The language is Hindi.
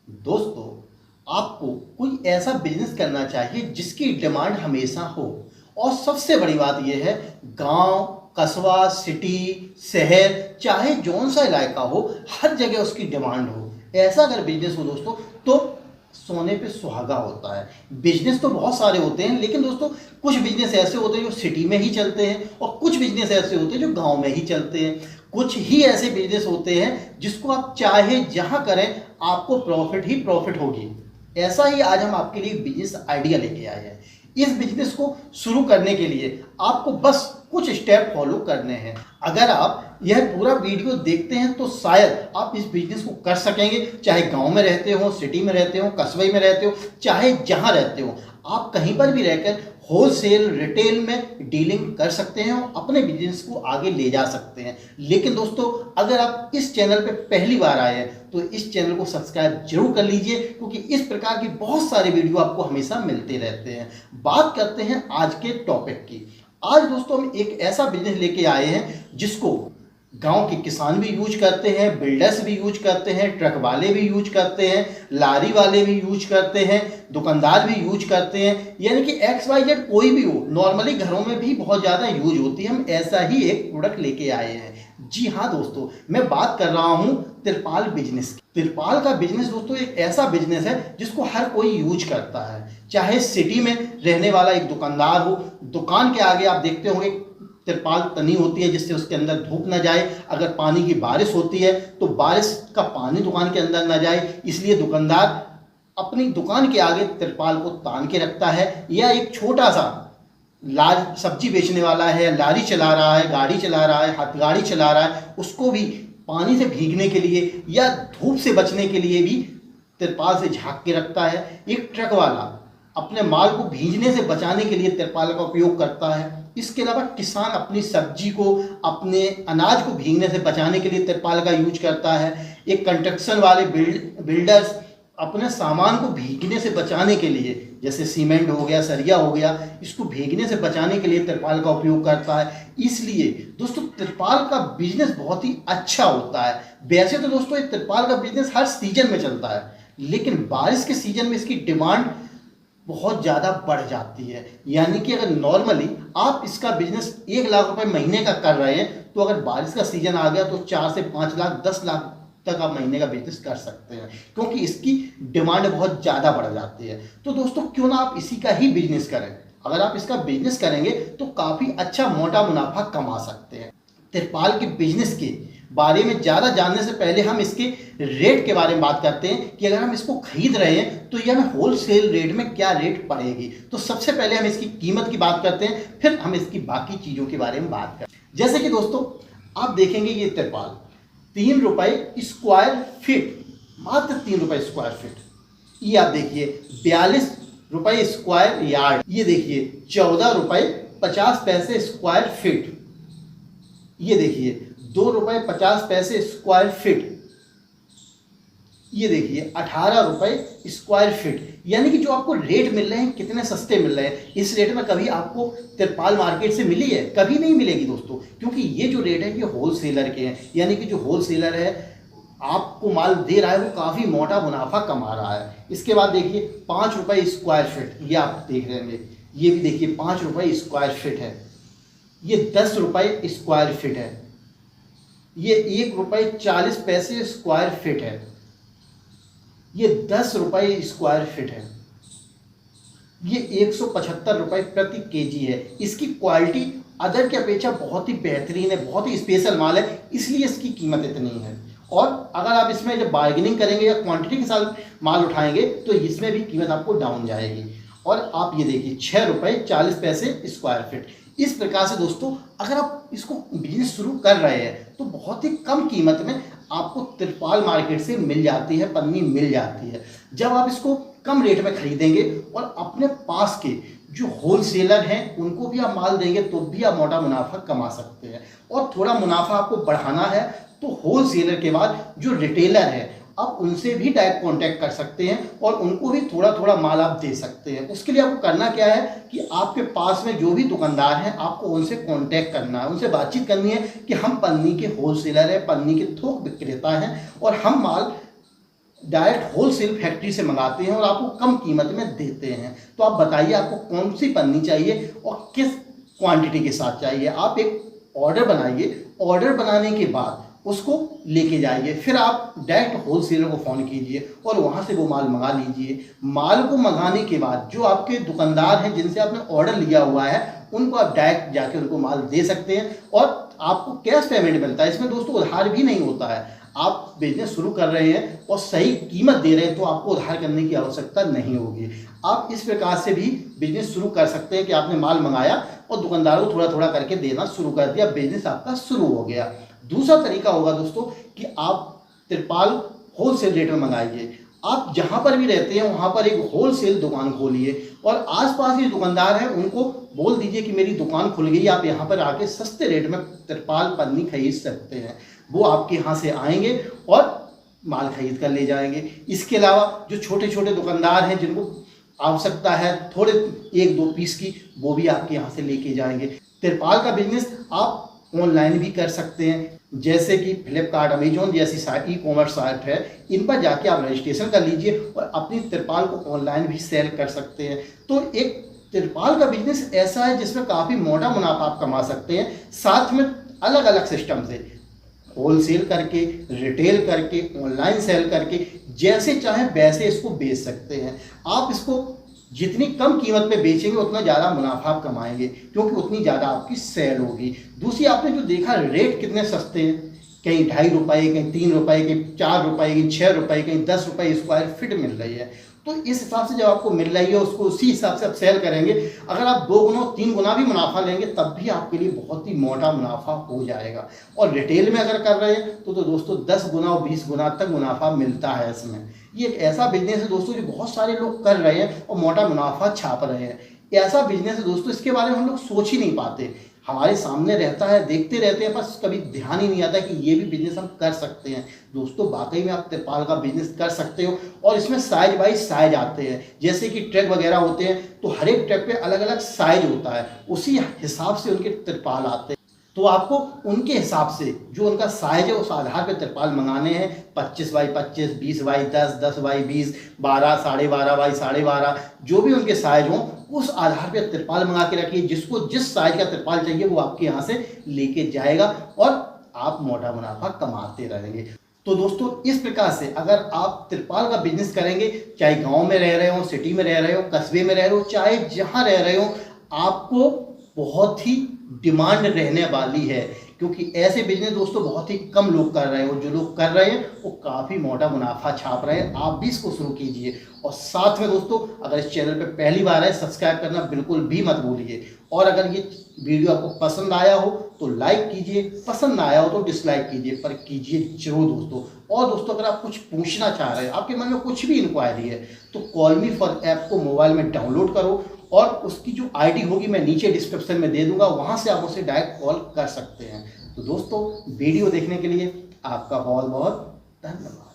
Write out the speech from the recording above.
दोस्तों, आपको कोई ऐसा बिजनेस करना चाहिए जिसकी डिमांड हमेशा हो। और सबसे बड़ी बात यह है, गांव, कस्बा, सिटी, शहर, चाहे जौन सा इलाका हो, हर जगह उसकी डिमांड हो। ऐसा अगर बिजनेस हो दोस्तों, तो सोने पे सुहागा होता है। बिजनेस तो बहुत सारे होते हैं, लेकिन दोस्तों कुछ बिजनेस ऐसे होते हैं जो सिटी में ही चलते हैं, और कुछ बिजनेस ऐसे होते हैं जो गांव में ही चलते हैं। कुछ ही ऐसे बिजनेस होते हैं जिसको आप चाहे जहां करें, आपको प्रॉफिट ही प्रॉफिट होगी। ऐसा ही आज हम आपके लिए बिजनेस आइडिया लेके आए हैं। इस बिजनेस को शुरू करने के लिए आपको बस कुछ स्टेप फॉलो करने हैं। अगर आप यह पूरा वीडियो देखते हैं तो शायद आप इस बिजनेस को कर सकेंगे। चाहे गांव में रहते हो, सिटी में रहते हो, कस्बे में रहते हो, चाहे जहां रहते हो, आप कहीं पर भी रहकर होलसेल रिटेल में डीलिंग कर सकते हैं और अपने बिजनेस को आगे ले जा सकते हैं। लेकिन दोस्तों, अगर आप इस चैनल पे पहली बार आए हैं तो इस चैनल को सब्सक्राइब जरूर कर लीजिए, क्योंकि इस प्रकार की बहुत सारे वीडियो आपको हमेशा मिलते रहते हैं। बात करते हैं आज के टॉपिक की। आज दोस्तों हम एक ऐसा बिजनेस लेके आए हैं जिसको गांव के किसान भी यूज करते हैं, बिल्डर्स भी यूज करते हैं, ट्रक वाले भी यूज करते हैं, लारी वाले भी यूज करते हैं, दुकानदार भी यूज करते हैं। यानी कि XYZ कोई भी हो, नॉर्मली घरों में भी बहुत ज़्यादा यूज होती है। हम ऐसा ही एक प्रोडक्ट लेके आए हैं। जी हाँ दोस्तों, मैं बात कर रहा हूँ तिरपाल बिजनेस की। तिरपाल का बिजनेस दोस्तों एक ऐसा बिजनेस है जिसको हर कोई यूज करता है। चाहे सिटी में रहने वाला एक दुकानदार हो, दुकान के आगे आप देखते होंगे तिरपाल तनी होती है जिससे उसके अंदर धूप न जाए। अगर पानी की बारिश होती है तो बारिश का पानी दुकान के अंदर न जाए, इसलिए दुकानदार अपनी दुकान के आगे तिरपाल को तान के रखता है। या एक छोटा सा सब्जी बेचने वाला है, लारी चला रहा है, गाड़ी चला रहा है, हाथ गाड़ी चला रहा है, उसको भी पानी से भीगने के लिए या धूप से बचने के लिए भी तिरपाल से झाँक के रखता है। एक ट्रक वाला अपने माल को भीगने से बचाने के लिए तिरपाल का उपयोग करता है। इसके अलावा किसान अपनी सब्जी को, अपने अनाज को भीगने से बचाने के लिए तिरपाल का यूज करता है। एक कंस्ट्रक्शन वाले बिल्डर्स अपने सामान को भीगने से बचाने के लिए, जैसे सीमेंट हो गया, सरिया हो गया, इसको भीगने से बचाने के लिए तिरपाल का उपयोग करता है। इसलिए दोस्तों तिरपाल का बिजनेस बहुत ही अच्छा होता है। वैसे तो दोस्तों ये तिरपाल का बिजनेस हर सीजन में चलता है, लेकिन बारिश के सीजन में इसकी डिमांड बहुत ज़्यादा बढ़ जाती है। यानी कि अगर नॉर्मली आप इसका बिजनेस 1 लाख रुपए महीने का कर रहे हैं, तो अगर बारिश का सीजन आ गया तो 4 से 5 लाख, 10 लाख तक आप महीने का बिजनेस कर सकते हैं, क्योंकि इसकी डिमांड बहुत ज़्यादा बढ़ जाती है। तो दोस्तों क्यों ना आप इसी का ही बिजनेस करें। अगर आप इसका बिजनेस करेंगे तो काफ़ी अच्छा मोटा मुनाफा कमा सकते हैं। तिरपाल के बिजनेस के बारे में ज़्यादा जानने से पहले हम इसके रेट के बारे में बात करते हैं कि अगर हम इसको खरीद रहे हैं तो ये हमें होलसेल रेट में क्या रेट पड़ेगी। तो सबसे पहले हम इसकी कीमत की बात करते हैं, फिर हम इसकी बाकी चीज़ों के बारे में बात करते हैं। जैसे कि दोस्तों आप देखेंगे ये तिरपाल 3 रुपये स्क्वायर फीट, मात्र 3 रुपये स्क्वायर फीट। ये आप देखिए 42 रुपये स्क्वायर यार्ड। ये देखिए 14 रुपये 50 पैसे स्क्वायर फीट। ये देखिए 2 रुपये 50 पैसे स्क्वायर फीट। ये देखिए 18 रुपये स्क्वायर फीट। यानी कि जो आपको रेट मिल रहे हैं कितने सस्ते मिल रहे हैं। इस रेट में कभी आपको तिरपाल मार्केट से मिली है? कभी नहीं मिलेगी दोस्तों, क्योंकि ये जो रेट है ये होलसेलर के हैं। यानी कि जो होलसेलर है आपको माल दे रहा है वो काफ़ी मोटा मुनाफा कमा रहा है। इसके बाद देखिए 5 रुपये स्क्वायर फीट, ये आप देख रहे हैं, ये भी देखिए 5 रुपये स्क्वायर फीट है। ये 10 रुपये स्क्वायर फीट है। ये 1 रुपये 40 पैसे स्क्वायर फीट है। ये 10 रुपये स्क्वायर फीट है। ये 175 रुपये प्रति केजी है। इसकी क्वालिटी अदर की अपेक्षा बहुत ही बेहतरीन है, बहुत ही स्पेशल माल है, इसलिए इसकी कीमत इतनी है। और अगर आप इसमें जब बार्गेनिंग करेंगे या क्वांटिटी के साथ माल उठाएंगे तो इसमें भी कीमत आपको डाउन जाएगी। और आप ये देखिए 6 रुपये 40 पैसे स्क्वायर फीट। इस प्रकार से दोस्तों अगर आप इसको बिजनेस शुरू कर रहे हैं तो बहुत ही कम कीमत में आपको तिरपाल मार्केट से मिल जाती है, पन्नी मिल जाती है। जब आप इसको कम रेट में खरीदेंगे और अपने पास के जो होलसेलर हैं उनको भी आप माल देंगे तो भी आप मोटा मुनाफा कमा सकते हैं। और थोड़ा मुनाफा आपको बढ़ाना है तो होलसेलर के बाद जो रिटेलर है आप उनसे भी डायरेक्ट कांटेक्ट कर सकते हैं और उनको भी थोड़ा थोड़ा माल आप दे सकते हैं। उसके लिए आपको करना क्या है कि आपके पास में जो भी दुकानदार हैं आपको उनसे कांटेक्ट करना है, उनसे बातचीत करनी है कि हम पन्नी के होलसेलर हैं, पन्नी के थोक विक्रेता हैं और हम माल डायरेक्ट होलसेल फैक्ट्री से मंगाते हैं और आपको कम कीमत में देते हैं। तो आप बताइए आपको कौन सी पन्नी चाहिए और किस क्वांटिटी के साथ चाहिए। आप एक ऑर्डर बनाइए, ऑर्डर बनाने के बाद उसको लेके जाइए, फिर आप डायरेक्ट होलसेलर को फ़ोन कीजिए और वहाँ से वो माल मंगा लीजिए। माल को मंगाने के बाद जो आपके दुकानदार हैं जिनसे आपने ऑर्डर लिया हुआ है उनको आप डायरेक्ट जाके उनको माल दे सकते हैं और आपको कैश पेमेंट मिलता है। इसमें दोस्तों उधार भी नहीं होता है। आप बिजनेस शुरू कर रहे हैं और सही कीमत दे रहे हैं तो आपको उधार करने की आवश्यकता नहीं होगी। आप इस प्रकार से भी बिजनेस शुरू कर सकते हैं कि आपने माल मंगाया और दुकानदारों को थोड़ा थोड़ा करके देना शुरू कर दिया, बिजनेस आपका शुरू हो गया। दूसरा तरीका होगा दोस्तों कि आप तिरपाल होलसेल रेट में मंगाइए। आप जहाँ पर भी रहते हैं वहाँ पर एक होलसेल दुकान खोलिए और आसपास के दुकानदार हैं उनको बोल दीजिए कि मेरी दुकान खुल गई, आप यहाँ पर आके सस्ते रेट में तिरपाल पन्नी खरीद सकते हैं। वो आपके यहाँ से आएंगे और माल खरीद कर ले जाएंगे। इसके अलावा जो छोटे छोटे दुकानदार हैं जिनको आवश्यकता है थोड़े 1-2 पीस की, वो भी आपके यहाँ से लेके जाएंगे। तिरपाल का बिजनेस आप ऑनलाइन भी कर सकते हैं, जैसे कि फ्लिपकार्ट, अमेजोन जैसी ई कॉमर्स साइट है, इन पर जाके आप रजिस्ट्रेशन कर लीजिए और अपनी तिरपाल को ऑनलाइन भी सेल कर सकते हैं। तो एक तिरपाल का बिजनेस ऐसा है जिसमें काफ़ी मोटा मुनाफा आप कमा सकते हैं, साथ में अलग अलग सिस्टम से होलसेल करके, रिटेल करके, ऑनलाइन सेल करके, जैसे चाहे वैसे इसको बेच सकते हैं। आप इसको जितनी कम कीमत पे बेचेंगे उतना ज़्यादा मुनाफा आप कमाएंगे क्योंकि उतनी ज़्यादा आपकी सेल होगी। दूसरी आपने जो देखा रेट कितने सस्ते हैं, कहीं 2.5 रुपये, कहीं 3 रुपये, कहीं 4 रुपये, कहीं 6 रुपये, कहीं 10 रुपये स्क्वायर फीट मिल रही है। तो इस हिसाब से जब आपको मिल रही है उसको उसी हिसाब से आप सेल करेंगे। अगर आप 2 गुना 3 गुना भी मुनाफा लेंगे तब भी आपके लिए बहुत ही मोटा मुनाफा हो जाएगा। और रिटेल में अगर कर रहे हैं तो दोस्तों 10 गुना और 20 गुना तक मुनाफा मिलता है इसमें। ये एक ऐसा बिजनेस है दोस्तों जो बहुत सारे लोग कर रहे हैं और मोटा मुनाफा छाप रहे हैं। ऐसा बिजनेस है दोस्तों इसके बारे में हम लोग सोच ही नहीं पाते, हमारे सामने रहता है, देखते रहते हैं, बस कभी ध्यान ही नहीं आता कि ये भी बिजनेस हम कर सकते हैं। दोस्तों वाकई में आप तिरपाल का बिजनेस कर सकते हो और इसमें साइज बाई साइज आते हैं। जैसे कि ट्रक वगैरह होते हैं तो हर एक ट्रक पे अलग अलग साइज होता है, उसी हिसाब से उनके तिरपाल आते हैं। तो आपको उनके हिसाब से जो उनका साइज है उस आधार पे तिरपाल मंगाने हैं। 25 बाई 25, 20 बाई 10, 10 बाई 20, 12, 12.5 बाई 12.5, जो भी उनके साइज हों उस आधार पे तिरपाल मंगा के रखिए। जिसको जिस साइज का तिरपाल चाहिए वो आपके यहाँ से लेके जाएगा और आप मोटा मुनाफा कमाते रहेंगे। तो दोस्तों इस प्रकार से अगर आप तिरपाल का बिजनेस करेंगे, चाहे गाँव में रह रहे हो, सिटी में रह रहे हो, कस्बे में रह रहे हो, चाहे जहाँ रह रहे हो, आपको बहुत ही डिमांड रहने वाली है क्योंकि ऐसे बिजनेस दोस्तों बहुत ही कम लोग कर रहे हैं और जो लोग कर रहे हैं वो काफ़ी मोटा मुनाफा छाप रहे हैं। आप भी इसको शुरू कीजिए और साथ में दोस्तों अगर इस चैनल पे पहली बार है सब्सक्राइब करना बिल्कुल भी मत भूलिए। और अगर ये वीडियो आपको पसंद आया हो तो लाइक कीजिए, पसंद ना आया हो तो डिसलाइक कीजिए, पर कीजिए जरूर दोस्तों। और दोस्तों अगर आप कुछ पूछना चाह रहे हैं, आपके मन में कुछ भी इंक्वायरी है तो कॉल मी फॉर ऐप को मोबाइल में डाउनलोड करो और उसकी जो आईडी होगी मैं नीचे डिस्क्रिप्शन में दे दूंगा, वहां से आप उसे डायरेक्ट कॉल कर सकते हैं। तो दोस्तों वीडियो देखने के लिए आपका बहुत बहुत धन्यवाद।